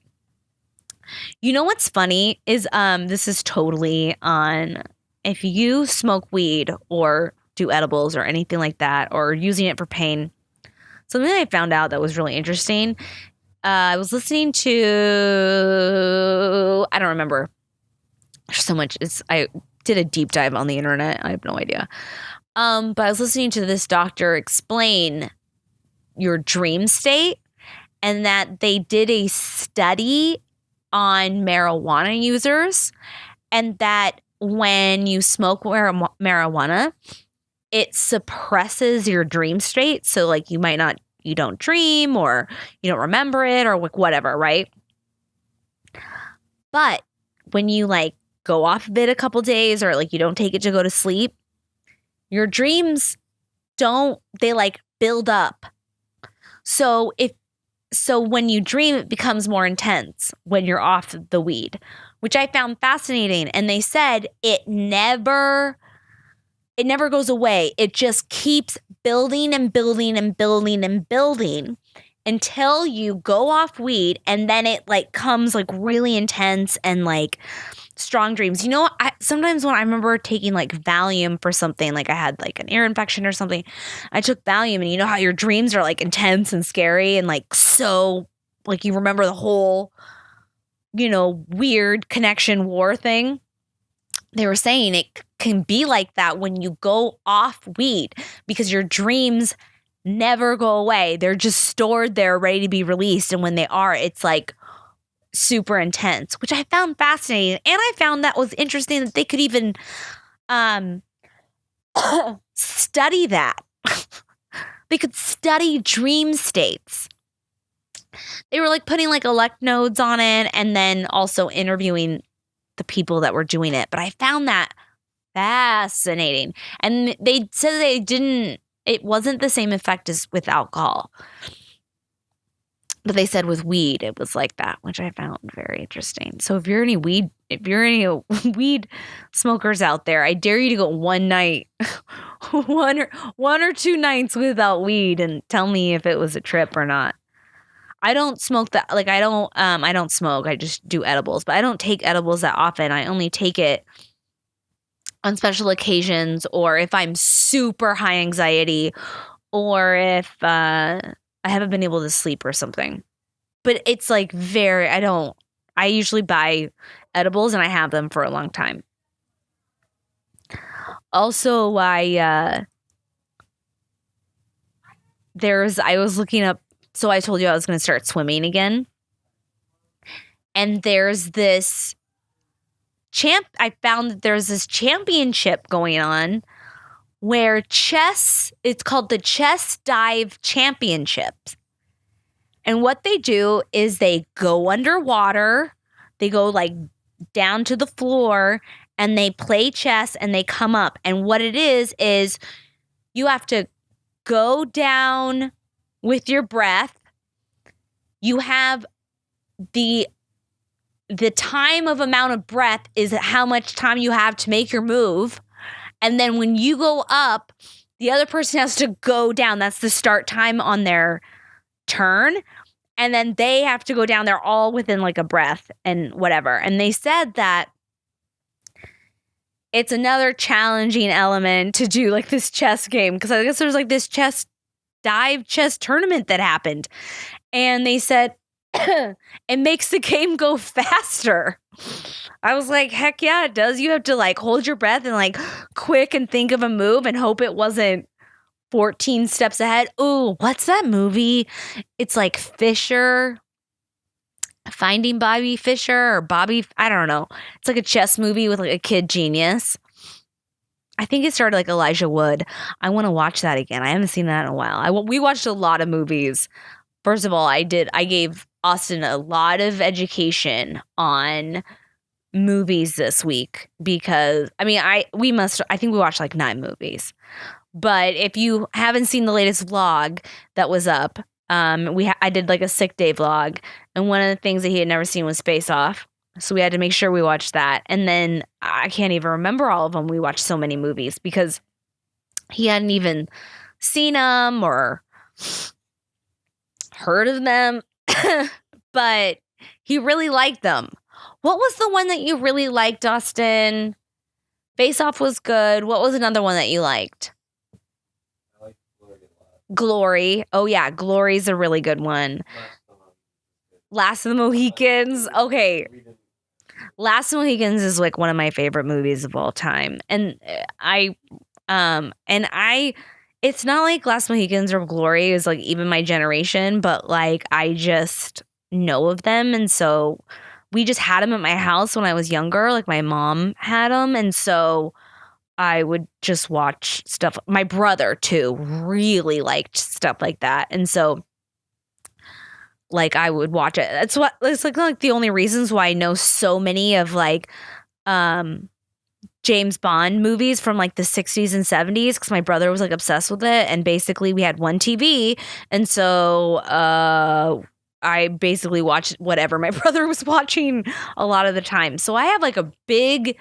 [SPEAKER 1] You know what's funny is this is totally on if you smoke weed or do edibles or anything like that, or using it for pain. Something I found out that was really interesting. I was listening to, I don't remember. There's so much. I did a deep dive on the internet. I have no idea. But I was listening to this doctor explain your dream state, and that they did a study on marijuana users, and that when you smoke marijuana, it suppresses your dream state. So like you don't dream, or you don't remember it, or whatever, right? But when you like go off of it a couple days, or like you don't take it to go to sleep, your dreams they like build up. So when you dream, it becomes more intense when you're off the weed, which I found fascinating. And they said it never goes away. It just keeps building and building and building and building until you go off weed, and then it like comes like really intense and like strong dreams. You know, sometimes when I remember taking like Valium for something, like I had like an ear infection or something, I took Valium, and you know how your dreams are like intense and scary, and like so like you remember the whole, you know, weird connection war thing. They were saying it can be like that when you go off weed, because your dreams never go away. They're just stored there ready to be released, and when they are, it's like super intense, which I found fascinating. And I found that was interesting that they could even study that. They could study dream states. They were like putting like electrodes on it, and then also interviewing the people that were doing it. But I found that fascinating. And they said it wasn't the same effect as with alcohol. But they said with weed, it was like that, which I found very interesting. So if you're any weed smokers out there, I dare you to go one night, one or two nights without weed, and tell me if it was a trip or not. I don't smoke that. Like I don't smoke. I just do edibles, but I don't take edibles that often. I only take it on special occasions, or if I'm super high anxiety, or if I haven't been able to sleep or something. But it's like I usually buy edibles, and I have them for a long time. Also, I was looking up, so I told you I was going to start swimming again. And there's this I found that there's this championship going on where it's called the Chess Dive Championships. And what they do is they go underwater, they go like down to the floor, and they play chess, and they come up. And what it is you have to go down with your breath. You have the time of amount of breath is how much time you have to make your move. And then when you go up, the other person has to go down. That's the start time on their turn. And then they have to go down. They're all within like a breath and whatever. And they said that it's another challenging element to do like this chess game, because I guess there's like this chess tournament that happened. And they said it makes the game go faster. I was like, heck yeah, it does. You have to like hold your breath and like quick and think of a move and hope it wasn't 14 steps ahead. Ooh, what's that movie? It's like Fisher. Finding Bobby Fischer or Bobby, I don't know. It's like a chess movie with like a kid genius. I think it started like Elijah Wood. I want to watch that again. I haven't seen that in a while. We watched a lot of movies. First of all, I gave Austin a lot of education on movies this week because I think we watched like 9 movies. But if you haven't seen the latest vlog that was up, I did like a sick day vlog, and one of the things that he had never seen was Face Off. So we had to make sure we watched that. And then I can't even remember all of them. We watched so many movies because he hadn't even seen them or heard of them, but he really liked them. What was the one that you really liked, Austin? Face Off was good. What was another one that you liked?
[SPEAKER 3] I like Glory a lot.
[SPEAKER 1] Glory. Oh, yeah. Glory's a really good one. Last of the Mohicans. Okay. Last of the Mohicans is like one of my favorite movies of all time. And it's not like Last Mohicans or Glory is like even my generation, but like I just know of them. And so we just had them at my house when I was younger. Like my mom had them. And so I would just watch stuff. My brother too really liked stuff like that. And so like I would watch it. It's like the only reasons why I know so many of like James Bond movies from like the 60s and 70s because my brother was like obsessed with it, and basically we had one TV, and so I basically watched whatever my brother was watching a lot of the time. So I have like a big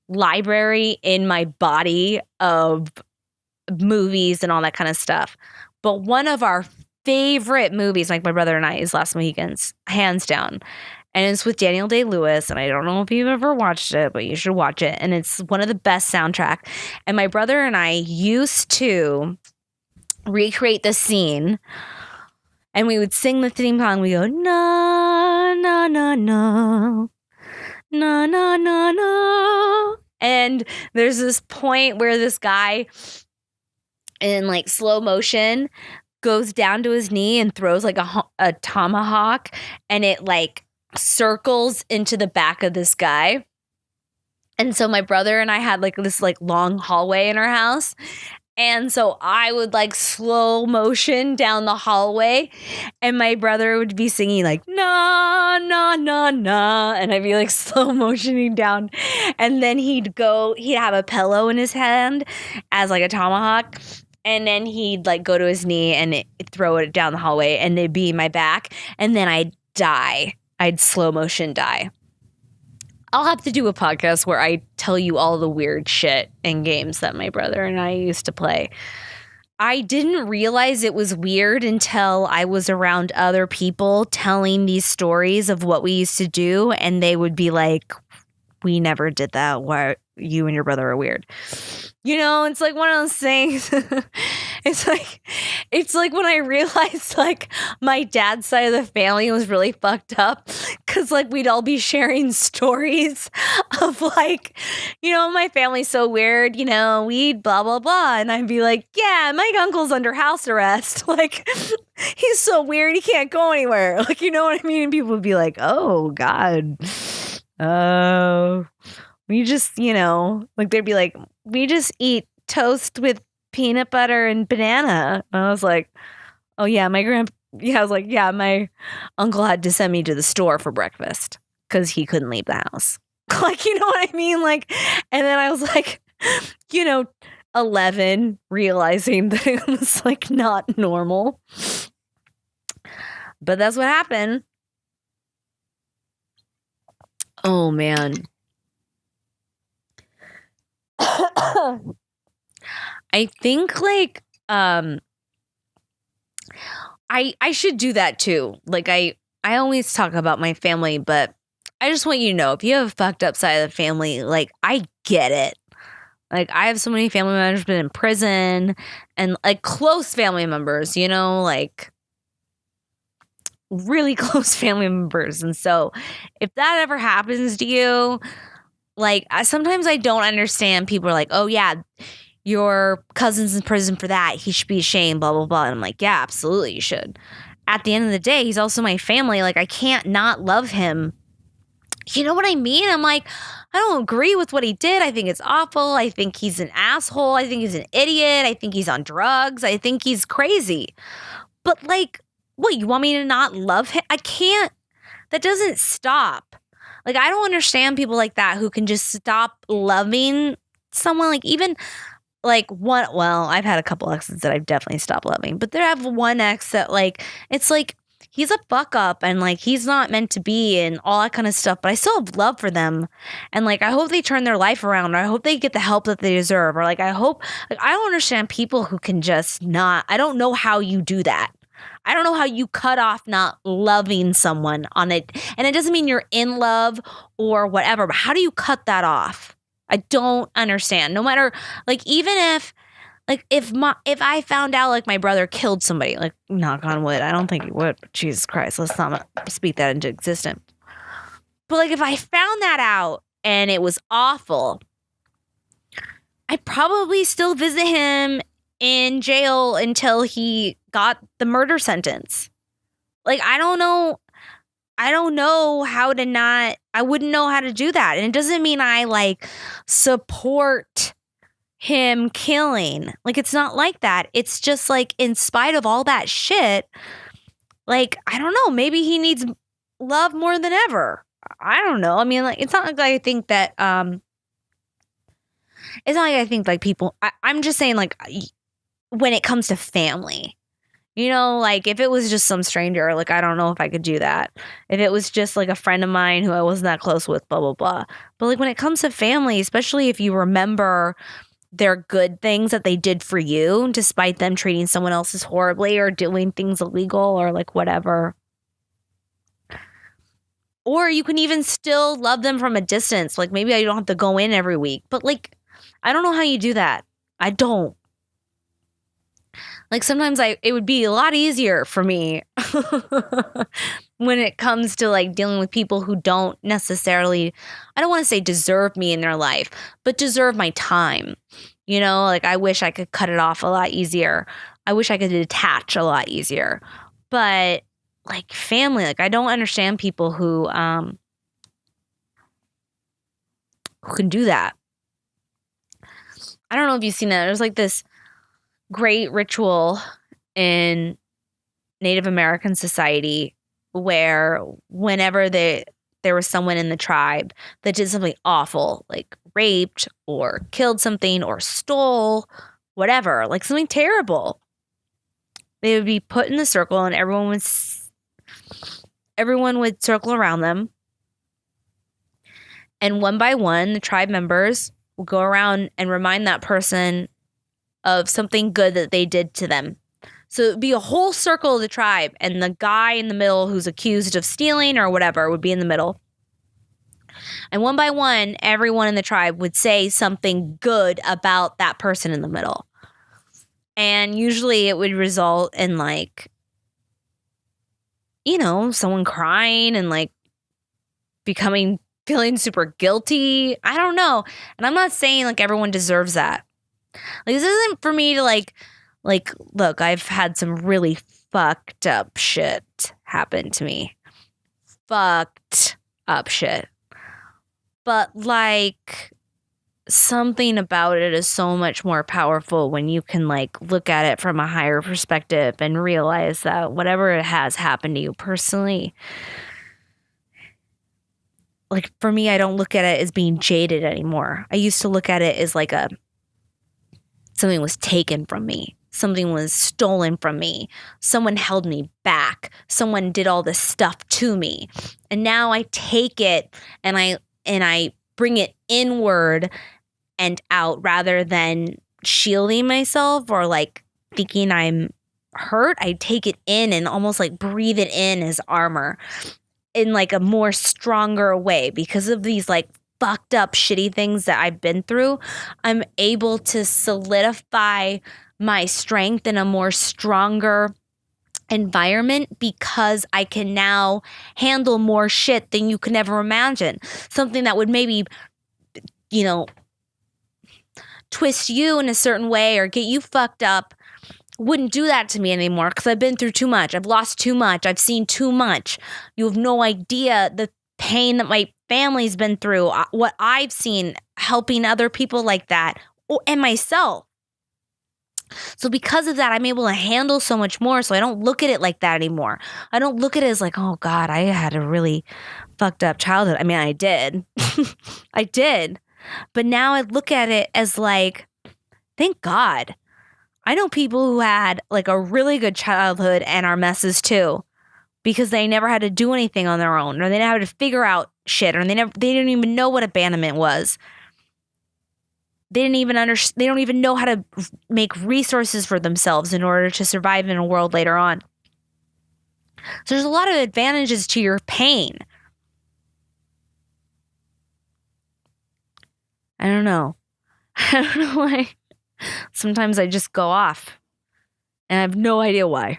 [SPEAKER 1] library in my body of movies and all that kind of stuff. But one of our favorite movies, like my brother and I, is Last Mohicans, hands down. And it's with Daniel Day-Lewis, and I don't know if you've ever watched it, but you should watch it. And it's one of the best soundtrack. And my brother and I used to recreate the scene, and we would sing the theme song. We go, na, na, na, na, na, na, na, na. And there's this point where this guy in like slow motion goes down to his knee and throws like a tomahawk, and it like circles into the back of this guy. And so my brother and I had like this like long hallway in our house. And so I would like slow motion down the hallway, and my brother would be singing like, na, na, na, na. And I'd be like slow motioning down. And then he'd have a pillow in his hand as like a tomahawk. And then he'd like go to his knee and throw it down the hallway, and it'd be my back. And then I'd die. I'd slow motion die. I'll have to do a podcast where I tell you all the weird shit and games that my brother and I used to play. I didn't realize it was weird until I was around other people telling these stories of what we used to do, and they would be like, we never did that. Why you and your brother are weird. You know, it's like one of those things. It's like when I realized like my dad's side of the family was really fucked up, because like we'd all be sharing stories of like, you know, my family's so weird, you know, we'd blah blah blah, and I'd be like, yeah, my uncle's under house arrest, like he's so weird he can't go anywhere, like, you know what I mean? And people would be like, oh god, oh, we just, you know, like they'd be like, we just eat toast with peanut butter and banana. And I was like, oh yeah, I was like, yeah, my uncle had to send me to the store for breakfast because he couldn't leave the house. Like, you know what I mean? Like, and then I was like, you know, 11, realizing that it was like not normal. But that's what happened. Oh man. I think like I should do that too. Like I always talk about my family, but I just want you to know, if you have a fucked up side of the family, like I get it. Like I have so many family members been in prison, and like close family members, you know, like really close family members. And so if that ever happens to you, like sometimes I don't understand. People are like, oh yeah, your cousin's in prison for that, he should be ashamed, blah blah blah. And I'm like, yeah, absolutely you should. at the end of the day, he's also my family. Like, I can't not love him. You know what I mean? I'm like, I don't agree with what he did. I think it's awful. I think he's an asshole. I think he's an idiot. I think he's on drugs. I think he's crazy. But like, what, you want me to not love him? I can't. That doesn't stop. Like, I don't understand people like that who can just stop loving someone. Like, even like one, well, I've had a couple exes that I've definitely stopped loving, but there have one ex that like, it's like, he's a fuck up and like, he's not meant to be and all that kind of stuff, but I still have love for them. And like, I hope they turn their life around, or I hope they get the help that they deserve. Or like, I hope, like, I don't understand people who can just not, I don't know how you do that. I don't know how you cut off not loving someone on it. And it doesn't mean you're in love or whatever, but how do you cut that off? I don't understand. No matter, like, even if, like, if I found out like my brother killed somebody, like, knock on wood, I don't think he would, but Jesus Christ, let's not speak that into existence. But like, if I found that out and it was awful, I'd probably still visit him in jail until he got the murder sentence. Like, I don't know how to not, I wouldn't know how to do that. And it doesn't mean I like support him killing. Like, it's not like that. It's just like, in spite of all that shit, like, I don't know, maybe he needs love more than ever. I don't know. I mean, like, it's not like I think that, it's not like I think like people, I'm just saying, like, when it comes to family, you know, like, if it was just some stranger, like, I don't know if I could do that. If it was just like a friend of mine who I wasn't that close with, blah, blah, blah. But like, when it comes to family, especially if you remember their good things that they did for you, despite them treating someone else's horribly or doing things illegal or like whatever. Or you can even still love them from a distance. Like, maybe I don't have to go in every week, but like, I don't know how you do that. I don't. Like, sometimes it would be a lot easier for me when it comes to like dealing with people who don't necessarily, I don't want to say deserve me in their life, but deserve my time. You know, like, I wish I could cut it off a lot easier. I wish I could detach a lot easier. But like, family, like, I don't understand people who can do that. I don't know if you've seen that. There's like this great ritual in Native American society where whenever there was someone in the tribe that did something awful, like raped or killed something or stole, whatever, like something terrible, they would be put in the circle and everyone would circle around them. And one by one, the tribe members will go around and remind that person of something good that they did to them. So it would be a whole circle of the tribe, and the guy in the middle who's accused of stealing or whatever would be in the middle. And one by one, everyone in the tribe would say something good about that person in the middle. And usually it would result in like, you know, someone crying and like feeling super guilty. I don't know. And I'm not saying like everyone deserves that. Like, this isn't for me to like, look, I've had some really fucked up shit happen to me. Fucked up shit. But like, something about it is so much more powerful when you can like look at it from a higher perspective and realize that whatever has happened to you personally, like, for me, I don't look at it as being jaded anymore. I used to look at it as like something was taken from me. Something was stolen from me. Someone held me back. Someone did all this stuff to me. And now I take it and I bring it inward and out rather than shielding myself or like thinking I'm hurt. I take it in and almost like breathe it in as armor in like a more stronger way because of these like fucked up shitty things that I've been through. I'm able to solidify my strength in a more stronger environment because I can now handle more shit than you can ever imagine. Something that would maybe, you know, twist you in a certain way or get you fucked up wouldn't do that to me anymore because I've been through too much. I've lost too much. I've seen too much. You have no idea the pain that my family's been through, what I've seen helping other people like that, and myself. So because of that, I'm able to handle so much more. So I don't look at it like that anymore. I don't look at it as like, oh God, I had a really fucked up childhood. I mean, I did. I did. But now I look at it as like, thank God. I know people who had like a really good childhood and are messes too, because they never had to do anything on their own, or they never had to figure out shit, or they didn't even know what abandonment was. They don't even know how to make resources for themselves in order to survive in a world later on. So there's a lot of advantages to your pain. I don't know. I don't know why. Sometimes I just go off. And I have no idea why.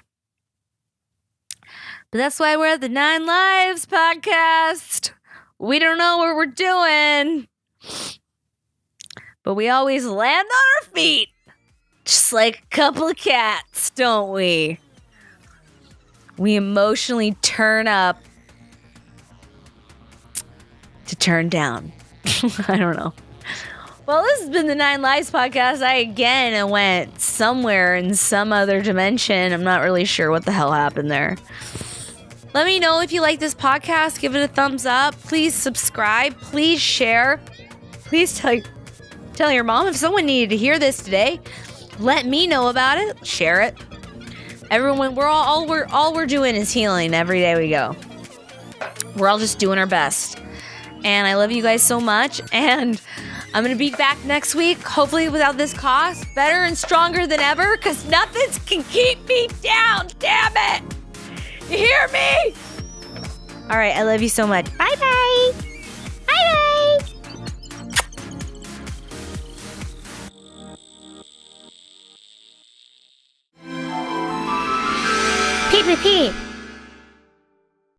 [SPEAKER 1] But that's why we're at the 9 Lives podcast. We don't know what we're doing. But we always land on our feet. Just like a couple of cats, don't we? We emotionally turn up to turn down. I don't know. Well, this has been the 9 Lives podcast. I again went somewhere in some other dimension. I'm not really sure what the hell happened there. Let me know if you like this podcast. Give it a thumbs up. Please subscribe. Please share. Please tell your mom if someone needed to hear this today. Let me know about it. Share it. Everyone, all we're doing is healing every day we go. We're all just doing our best. And I love you guys so much. And I'm going to be back next week, hopefully without this cough, better and stronger than ever, because nothing can keep me down, damn it! You hear me? All right, I love you so much. Bye-bye!